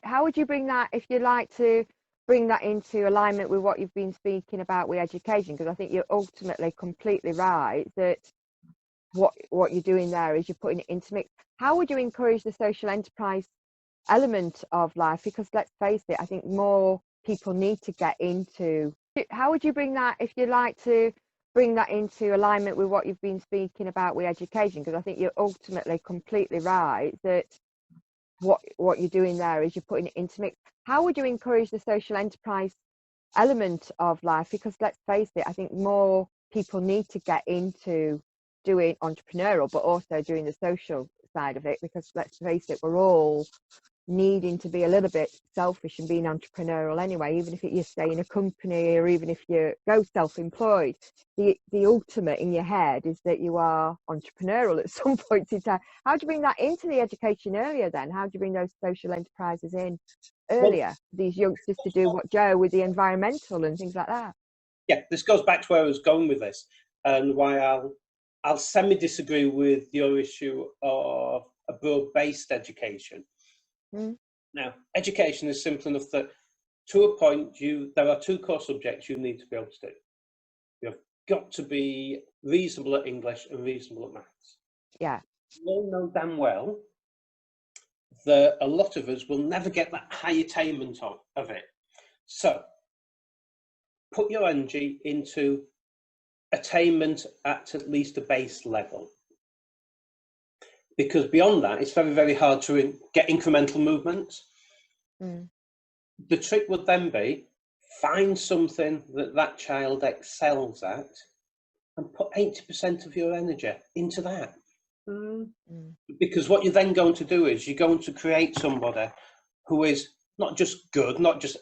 How would you bring that, if you like to bring that into alignment with what you've been speaking about with education? Because I think you're ultimately completely right that what you're doing there is you're putting it into mix. How would you encourage the social enterprise element of life? Because let's face it, I think more people need to get into. How would you bring that, if you like to bring that into alignment with what you've been speaking about with education? Because I think you're ultimately completely right that what you're doing there is you're putting it into mix. How would you encourage the social enterprise element of life? Because let's face it, I think more people need to get into doing entrepreneurial, but also doing the social side of it, because let's face it, we're all needing to be a little bit selfish and being entrepreneurial anyway, even if you stay in a company or even if you go self-employed. The ultimate in your head is that you are entrepreneurial at some point in time. How do you bring that into the education earlier then? How do you bring those social enterprises in earlier, well, these youngsters to do what Joe with the environmental and things like that? Yeah, this goes back to where I was going with this, and why I'll semi-disagree with your issue of a broad-based education. Now, education is simple enough that to a point, there are two core subjects you need to be able to do. You've got to be reasonable at English and reasonable at maths. Yeah. You all know damn well that a lot of us will never get that high attainment of it. So, put your energy into attainment at least a base level. Because beyond that, it's very, very hard to get incremental movements. The trick would then be, find something that child excels at and put 80% of your energy into that. Because what you're then going to do is you're going to create somebody who is not just good, not just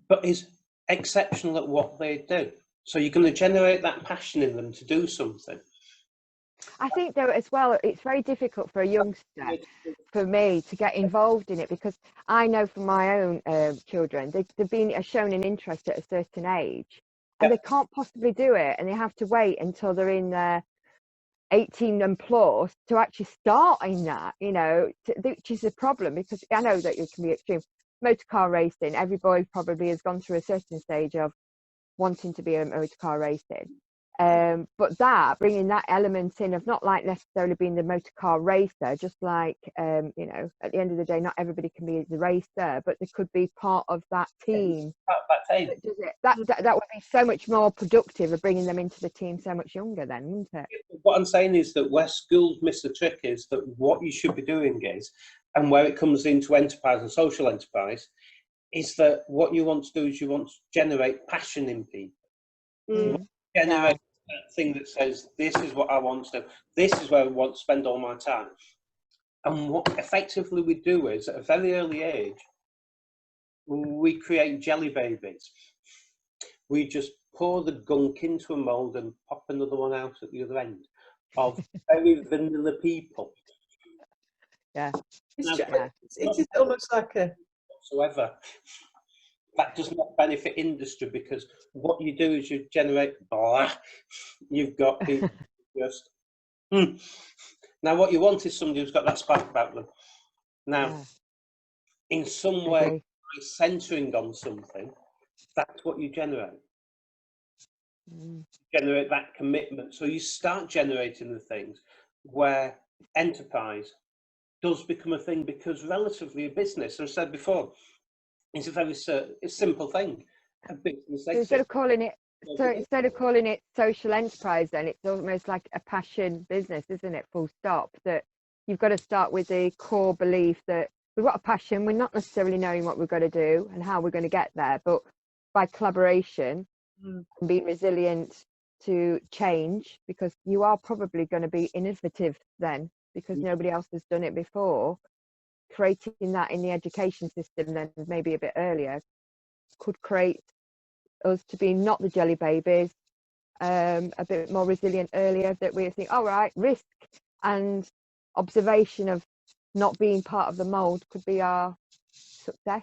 but is exceptional at what they do. So you're going to generate that passion in them to do something. I think though as well, it's very difficult for a youngster, for me, to get involved in it, because I know from my own children, they've been shown an interest at a certain age and they can't possibly do it, and they have to wait until they're in their 18 and plus to actually start in that, you know, which is a problem, because I know that it can be extreme. Motor car racing, every boy probably has gone through a certain stage of wanting to be a motor car racing. But that, bringing that element in of not like necessarily being the motor car racer, just like, you know, at the end of the day, not everybody can be the racer, but they could be part of that team. That would be so much more productive of bringing them into the team so much younger then, wouldn't it? What I'm saying is that where schools miss the trick is that what you should be doing is, and where it comes into enterprise and social enterprise, is that what you want to do is you want to generate passion in people. You want to generate that thing that says, this is what I want to do, this is where I want to spend all my time. And what effectively we do is, at a very early age, we create jelly babies. We just pour the gunk into a mould and pop another one out at the other end of very vanilla people. Yeah. It's almost like a... Whatsoever. That does not benefit industry, because what you do is you generate, you've got people just, Now what you want is somebody who's got that spark about them. Now, in some way, by centering on something, that's what you generate. Generate that commitment. So you start generating the things where enterprise does become a thing, because relatively a business, as I said before, it's a very simple thing. A business so instead of calling it social enterprise, then it's almost like a passion business, isn't it? Full stop. That you've got to start with the core belief that we've got a passion. We're not necessarily knowing what we're going to do and how we're going to get there, but by collaboration and being resilient to change, because you are probably going to be innovative then, because nobody else has done it before. Creating that in the education system then maybe a bit earlier could create us to be not the jelly babies, a bit more resilient earlier, that we think, all right, risk and observation of not being part of the mould could be our success.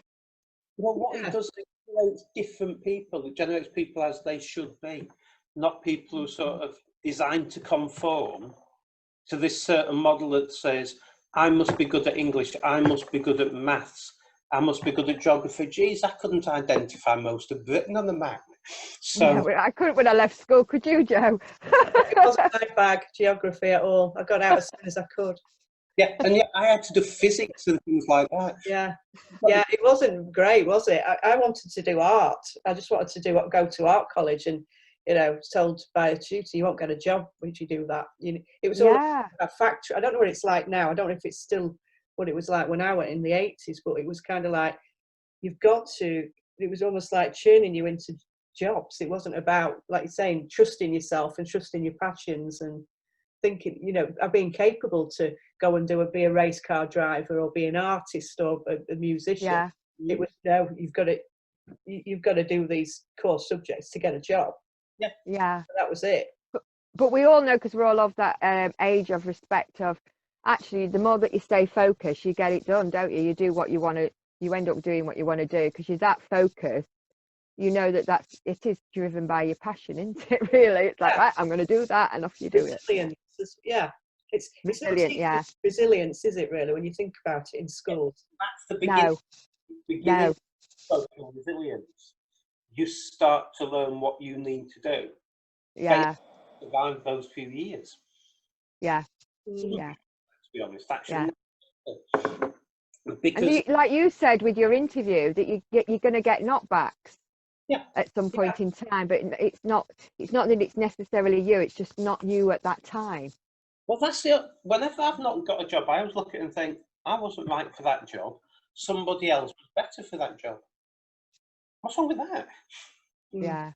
Well, what it does, it generates different people. It generates people as they should be, not people who are sort of designed to conform to this certain model that says, I must be good at English, I must be good at maths, I must be good at geography. Geez, I couldn't identify most of Britain on the map. So Yeah, I couldn't when I left school, could you, Joe? It wasn't my bag, geography at all. I got out as soon as I could. yeah, and yet I had to do physics and things like that. Yeah, it wasn't great, was it? I wanted to do art. I just wanted to go to art college, and told by a tutor, you won't get a job if you do that. It was all Yeah, a factory. I don't know what it's like now. I don't know if it's still what it was like when I went in the 80s, but it was kind of like you've got to. It was almost like churning you into jobs. It wasn't about, like you're saying, trusting yourself and trusting your passions and thinking, of being capable to go and be a race car driver or be an artist or a musician. yeah, It was, no, you've got to do these core subjects to get a job. yeah. That was it. But we all know, because we're all of that age of respect of, actually, the more that you stay focused, you get it done, don't you? You do what you want to, you end up doing what you want to do, because you're that focused. You know it is driven by your passion, isn't it? Really, it's like, right, I'm going to do that, and off you do it. Resilience. Yeah, it's Resilient, yeah. Resilience, is it really, when you think about it in schools? That's the beginning. No. Of social resilience. You start to learn what you need to do. Yeah, To survive those few years. yeah, Yeah. To be honest, actually. Yeah. Because and like you said with your interview, that you're going to get knockbacks. Yeah. At some point in time, but it's not that it's necessarily you, it's just not you at that time. Well, that's it. Whenever I've not got a job, I always look at it and think, I wasn't right for that job. Somebody else was better for that job. What's wrong with that? Yeah.